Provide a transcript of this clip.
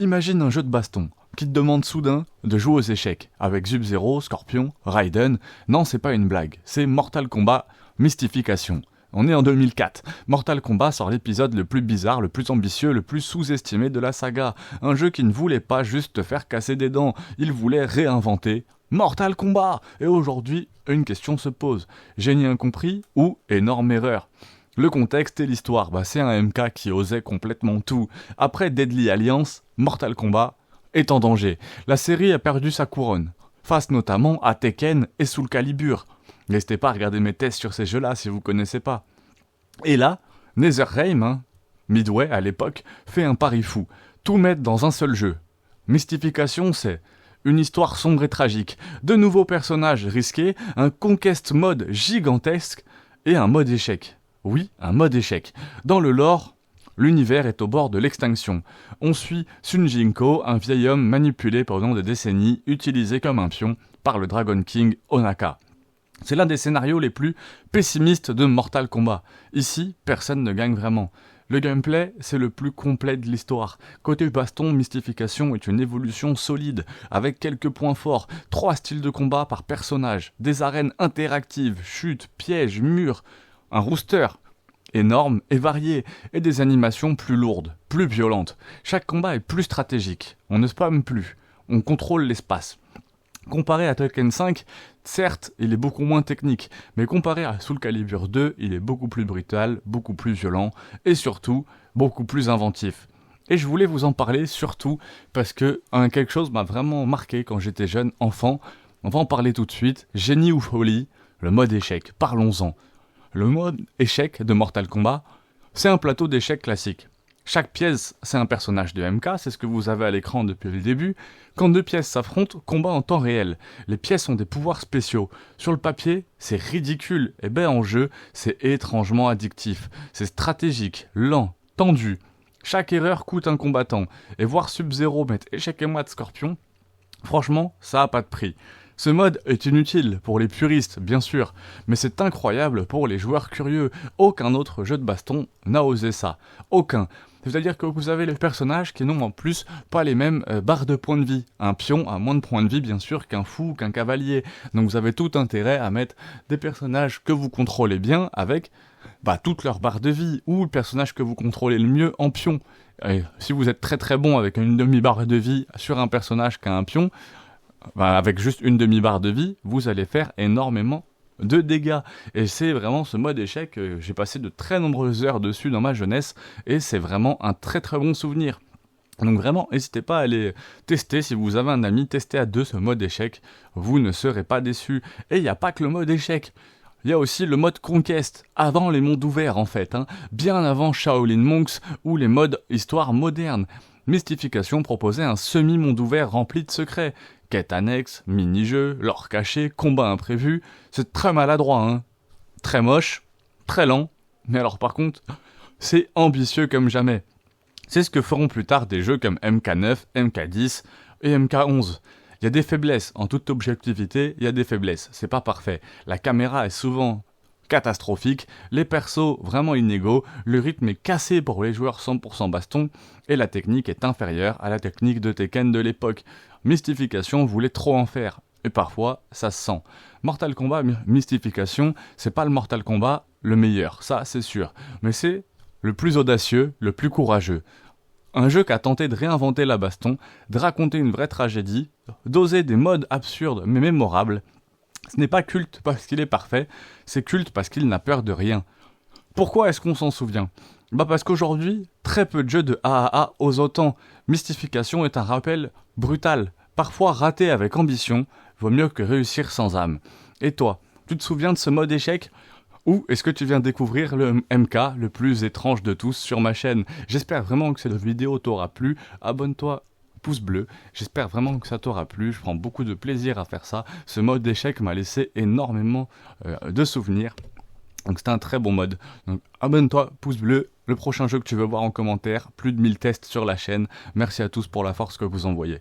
Imagine un jeu de baston qui te demande soudain de jouer aux échecs avec Sub-Zero, Scorpion, Raiden. Non, c'est pas une blague, c'est Mortal Kombat Mystification. On est en 2004. Mortal Kombat sort l'épisode le plus bizarre, le plus ambitieux, le plus sous-estimé de la saga. Un jeu qui ne voulait pas juste te faire casser des dents, il voulait réinventer Mortal Kombat. Et aujourd'hui, une question se pose. Génie incompris ou énorme erreur ? Le contexte et l'histoire, c'est un MK qui osait complètement tout. Après Deadly Alliance, Mortal Kombat est en danger. La série a perdu sa couronne, face notamment à Tekken et Soul Calibur. N'hésitez pas à regarder mes tests sur ces jeux-là si vous connaissez pas. Et là, NetherRealm, Midway à l'époque, fait un pari fou. Tout mettre dans un seul jeu. Mystification, c'est une histoire sombre et tragique, de nouveaux personnages risqués, un conquest mode gigantesque et un mode échec. Oui, un mode échec. Dans le lore, l'univers est au bord de l'extinction. On suit Sun Jinko, un vieil homme manipulé pendant des décennies, utilisé comme un pion par le Dragon King Onaka. C'est l'un des scénarios les plus pessimistes de Mortal Kombat. Ici, personne ne gagne vraiment. Le gameplay, c'est le plus complet de l'histoire. Côté baston, Mystification est une évolution solide, avec quelques points forts, 3 styles de combat par personnage, des arènes interactives, chutes, pièges, murs, un rooster énorme et varié, et des animations plus lourdes, plus violentes. Chaque combat est plus stratégique, on ne spamme plus, on contrôle l'espace. Comparé à Tekken 5, certes, il est beaucoup moins technique, mais comparé à Soul Calibur 2, il est beaucoup plus brutal, beaucoup plus violent, et surtout, beaucoup plus inventif. Et je voulais vous en parler surtout parce que quelque chose m'a vraiment marqué quand j'étais jeune enfant. On va en parler tout de suite. Génie ou folie, le mode échec, parlons-en. Le mode échec de Mortal Kombat, c'est un plateau d'échecs classique. Chaque pièce, c'est un personnage de MK, c'est ce que vous avez à l'écran depuis le début. Quand 2 pièces s'affrontent, combat en temps réel. Les pièces ont des pouvoirs spéciaux. Sur le papier, c'est ridicule. Et en jeu, c'est étrangement addictif. C'est stratégique, lent, tendu. Chaque erreur coûte un combattant. Et voir Sub-Zero mettre échec et mat de Scorpion, franchement, ça a pas de prix. Ce mode est inutile pour les puristes, bien sûr, mais c'est incroyable pour les joueurs curieux. Aucun autre jeu de baston n'a osé ça. Aucun. C'est-à-dire que vous avez les personnages qui n'ont en plus pas les mêmes barres de points de vie. Un pion a moins de points de vie, bien sûr, qu'un fou ou qu'un cavalier. Donc vous avez tout intérêt à mettre des personnages que vous contrôlez bien avec toutes leurs barres de vie, ou le personnage que vous contrôlez le mieux en pion. Et si vous êtes très très bon avec une demi-barre de vie sur un personnage qui a un pion, avec juste une demi-barre de vie, vous allez faire énormément de dégâts. Et c'est vraiment ce mode échec, j'ai passé de très nombreuses heures dessus dans ma jeunesse, et c'est vraiment un très très bon souvenir. Donc vraiment, n'hésitez pas à aller tester, si vous avez un ami, testez à 2 ce mode échec, vous ne serez pas déçus. Et il n'y a pas que le mode échec. Il y a aussi le mode Conquest, avant les mondes ouverts en fait, bien avant Shaolin Monks ou les modes histoire moderne. Mystification proposait un semi-monde ouvert rempli de secrets. Quêtes annexes, mini-jeux, lore caché, combats imprévus. C'est très maladroit, très moche, très lent. Mais alors par contre, c'est ambitieux comme jamais. C'est ce que feront plus tard des jeux comme MK9, MK10 et MK11. Il y a des faiblesses, en toute objectivité, il y a des faiblesses. C'est pas parfait. La caméra est souvent catastrophique, les persos vraiment inégaux, le rythme est cassé pour les joueurs 100% baston, et la technique est inférieure à la technique de Tekken de l'époque. Mystification voulait trop en faire, et parfois ça se sent. Mortal Kombat Mystification, c'est pas le Mortal Kombat le meilleur, ça c'est sûr, mais c'est le plus audacieux, le plus courageux. Un jeu qui a tenté de réinventer la baston, de raconter une vraie tragédie, d'oser des modes absurdes mais mémorables. Ce n'est pas culte parce qu'il est parfait, c'est culte parce qu'il n'a peur de rien. Pourquoi est-ce qu'on s'en souvient ? Parce qu'aujourd'hui, très peu de jeux de AAA osent autant. Mystification est un rappel brutal, parfois raté avec ambition, vaut mieux que réussir sans âme. Et toi, tu te souviens de ce mode échec ? Ou est-ce que tu viens découvrir le MK le plus étrange de tous sur ma chaîne ? J'espère vraiment que cette vidéo t'aura plu, abonne-toi, pouce bleu, j'espère vraiment que ça t'aura plu, je prends beaucoup de plaisir à faire ça, ce mode d'échec m'a laissé énormément de souvenirs, donc c'était un très bon mode, donc abonne-toi, pouce bleu, le prochain jeu que tu veux voir en commentaire, plus de 1000 tests sur la chaîne, merci à tous pour la force que vous envoyez.